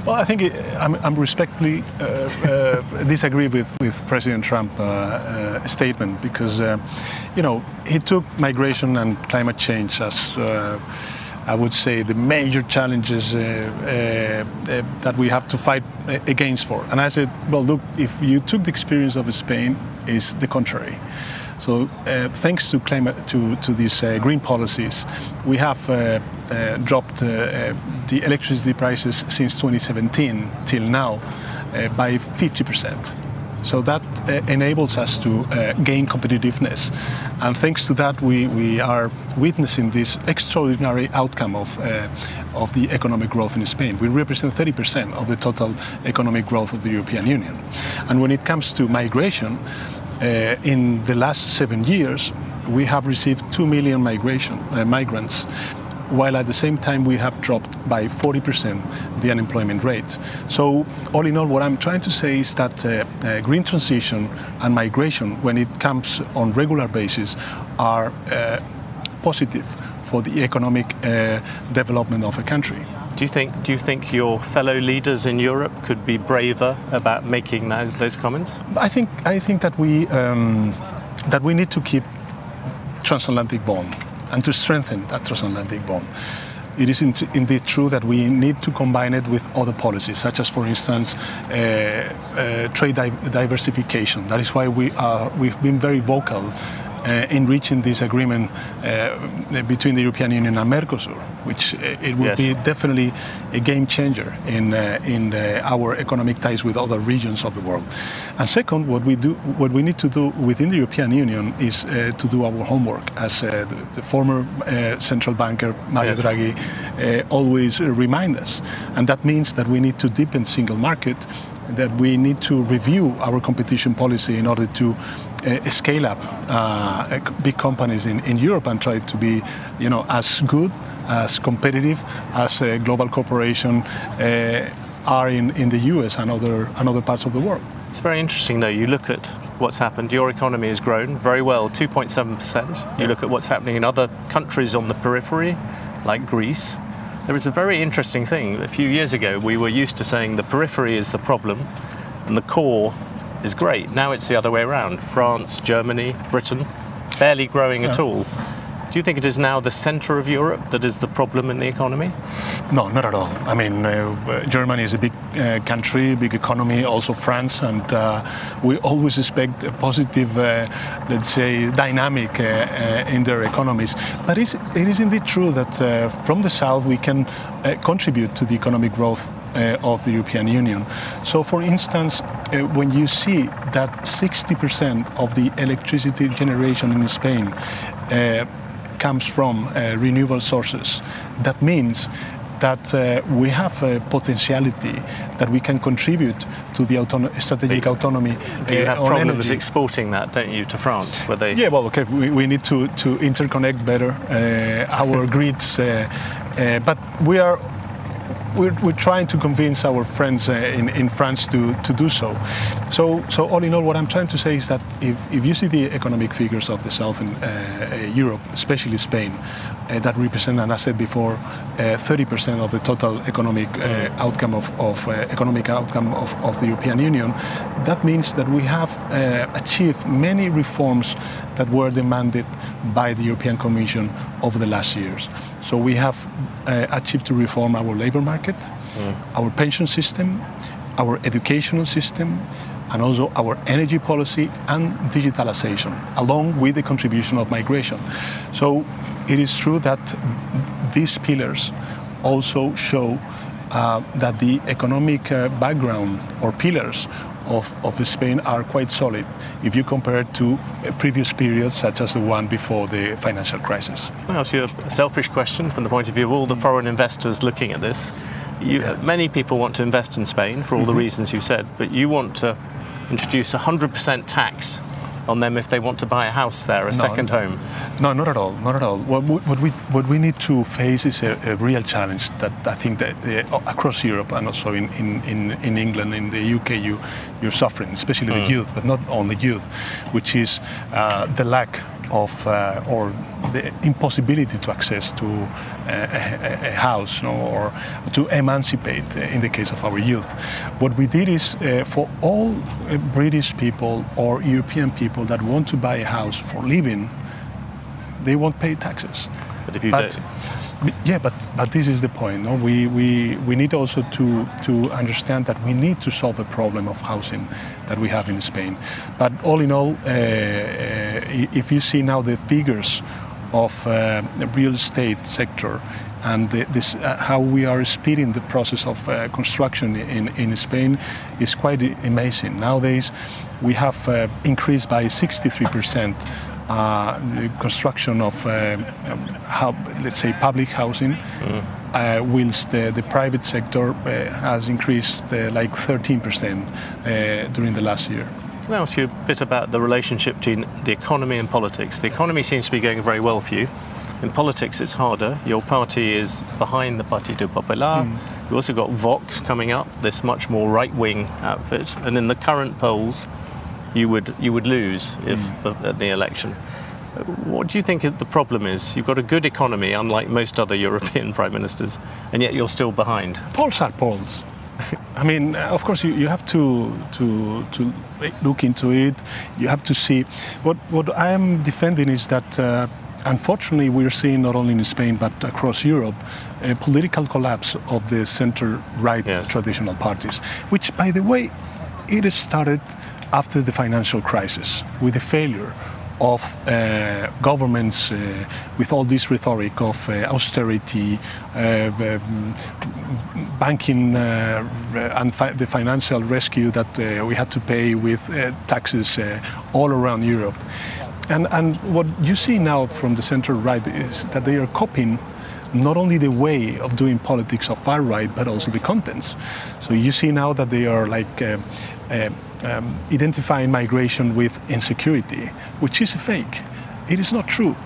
Well, I think I'm respectfully disagree with President Trump's statement because, he took migration and climate change as, I would say, the major challenges that we have to fight against for. And I said, well, look, if you took the experience of Spain, it's the contrary. So thanks to these green policies, we have dropped the electricity prices since 2017 till now by 50%. So that enables us to gain competitiveness. And thanks to that, we are witnessing this extraordinary outcome of the economic growth in Spain. We represent 30% of the total economic growth of the European Union. And when it comes to migration, in the last 7 years, we have received 2 million migrants, while at the same time we have dropped by 40% the unemployment rate. So all in all, what I'm trying to say is that green transition and migration, when it comes on regular basis, are positive for the economic development of a country. Do you think your fellow leaders in Europe could be braver about making those comments? I think that we need to keep transatlantic bond and to strengthen that transatlantic bond. It is indeed true that we need to combine it with other policies, such as, for instance, trade diversification. That is why we've been very vocal in reaching this agreement between the European Union and Mercosur, which it would be definitely a game changer in our economic ties with other regions of the world. And second, what we need to do within the European Union is to do our homework, as the former central banker Mario Draghi always reminds us. And that means that we need to deepen single market, that we need to review our competition policy in order to scale up big companies in Europe and try to be, as good, as competitive as global corporations are in the US and other parts of the world. It's very interesting, though. You look at what's happened. Your economy has grown very well, 2.7%. You look at what's happening in other countries on the periphery, like Greece. There is a very interesting thing. A few years ago, we were used to saying the periphery is the problem and the core is great. Now it's the other way around. France, Germany, Britain, barely growing at all. Do you think it is now the center of Europe that is the problem in the economy? No, not at all. I mean, Germany is a big country, big economy, also France, and we always expect a positive, let's say, dynamic in their economies. But it is indeed true that from the south we can contribute to the economic growth of the European Union. So, for instance, when you see that 60% of the electricity generation in Spain comes from renewable sources, that means that we have a potentiality that we can contribute to the strategic autonomy. You have problems energy. Exporting that, don't you, to France? Where they... Yeah, well, okay, we need to interconnect better our grids, but we're trying to convince our friends in France to do so. So all in all, what I'm trying to say is that if you see the economic figures of the Southern Europe, especially Spain, that represent, and I said before, 30% of the total economic outcome of the European Union, that means that we have achieved many reforms that were demanded by the European Commission over the last years. So we have achieved to reform our labor market, our pension system, our educational system, and also our energy policy and digitalization, along with the contribution of migration. So it is true that these pillars also show that the economic background or pillars of Spain are quite solid if you compare it to previous periods such as the one before the financial crisis. I'll ask you a selfish question from the point of view of all the foreign investors looking at this. Many people want to invest in Spain for all the reasons you said, but you want to introduce 100% tax on them if they want to buy a house there, a second home. No, not at all, not at all. What we need to face is a real challenge that I think that across Europe and also in England, in the UK, you're suffering, especially the youth, but not only youth, which is the lack or the impossibility to access to a house, or to emancipate in the case of our youth. What we did is for all British people or European people that want to buy a house for living, they won't pay taxes. But if you don't. Yeah, but this is the point. No? We need also to understand that we need to solve a problem of housing that we have in Spain. But all in all, if you see now the figures of the real estate sector and how we are speeding the process of construction in Spain is quite amazing. Nowadays, we have increased by 63%. Construction of, let's say, public housing, whilst the private sector has increased like 13% during the last year. Can I ask you a bit about the relationship between the economy and politics? The economy seems to be going very well for you. In politics, it's harder. Your party is behind the Partido Popular. You've also got Vox coming up, this much more right-wing outfit. And in the current polls, you would lose if at the election. What do you think the problem is? You've got a good economy, unlike most other European prime ministers, and yet you're still behind. Polls are polls. I mean, of course, you have to look into it. You have to see. What I am defending is that, unfortunately, we're seeing not only in Spain but across Europe a political collapse of the center-right traditional parties, which, by the way, it started after the financial crisis, with the failure of governments with all this rhetoric of austerity, banking and the financial rescue that we had to pay with taxes all around Europe. And what you see now from the center-right is that they are copying not only the way of doing politics of far-right, but also the contents. So you see now that they are like identifying migration with insecurity, which is a fake. It is not true.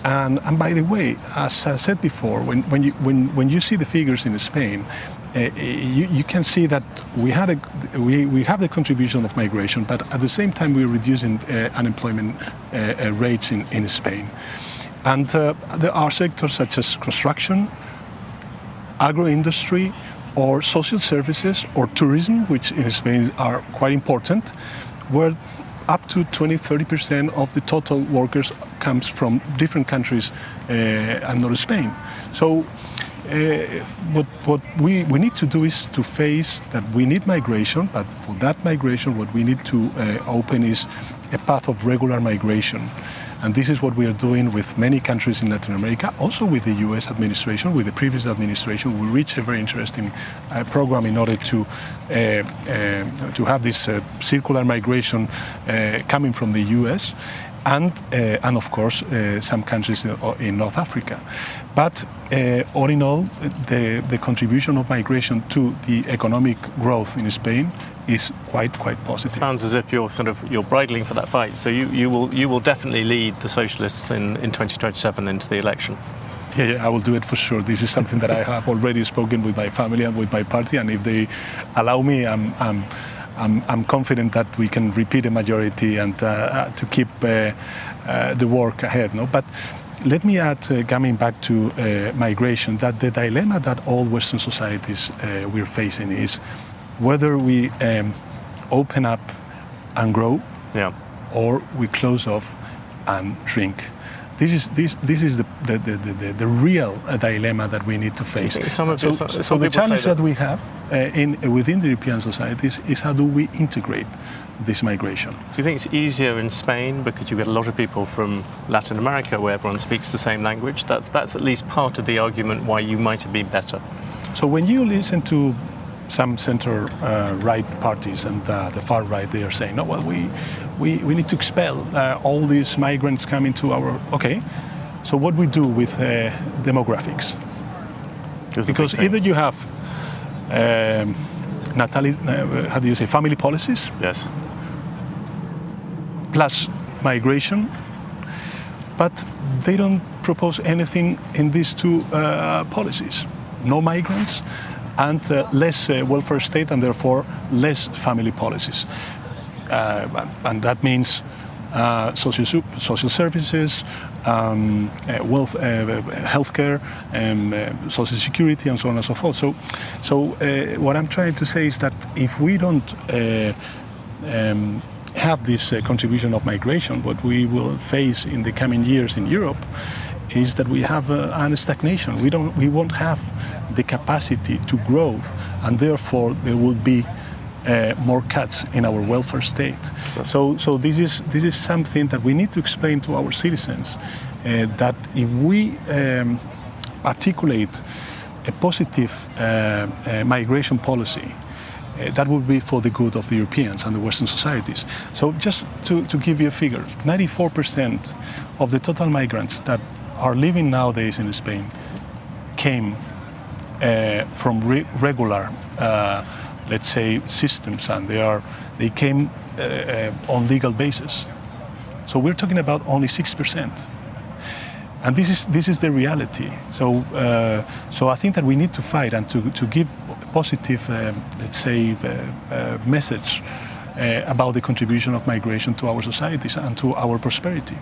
And by the way, as I said before, when you see the figures in Spain, you can see that we have the contribution of migration, but at the same time we're reducing unemployment rates in Spain. And there are sectors such as construction, agro-industry, or social services, or tourism, which in Spain are quite important, where up to 20-30% of the total workers comes from different countries and not Spain. So what we need to do is to face that we need migration, but for that migration what we need to open is a path of regular migration. And this is what we are doing with many countries in Latin America, also with the US administration, with the previous administration. We reached a very interesting program in order to have this circular migration coming from the US and of course some countries in North Africa. But all in all, the contribution of migration to the economic growth in Spain is quite positive. It sounds as if you're bridling for that fight. So you will definitely lead the Socialists in 2027 into the election. Yeah, I will do it for sure. This is something that I have already spoken with my family and with my party, and if they allow me, I'm confident that we can repeat a majority and to keep the work ahead. No, but let me add, coming back to migration, that the dilemma that all Western societies we're facing is whether we open up and grow, or we close off and shrink. This is the real dilemma that we need to face. So the challenge that we have within the European societies is how do we integrate this migration. Do you think it's easier in Spain because you get a lot of people from Latin America where everyone speaks the same language? That's at least part of the argument why you might have been better. So when you listen to some center-right parties and the far right, they are saying, no, well, we need to expel all these migrants coming to our... Okay, so what we do with demographics? Because either you have family policies, yes, plus migration, but they don't propose anything in these two policies. No migrants and less welfare state, and therefore less family policies. And that means social services, wealth, healthcare, social security, and so on and so forth. So what I'm trying to say is that if we don't have this contribution of migration, what we will face in the coming years in Europe is that we have a stagnation. We won't have the capacity to grow, and therefore there will be more cuts in our welfare state. So this is something that we need to explain to our citizens, that if we articulate a positive migration policy, that would be for the good of the Europeans and the Western societies. So just to give you a figure, 94% of the total migrants that are living nowadays in Spain came from regular, let's say, systems, and they came on legal basis. So we're talking about only 6%. And this is the reality. So I think that we need to fight and to give a positive, let's say, message about the contribution of migration to our societies and to our prosperity.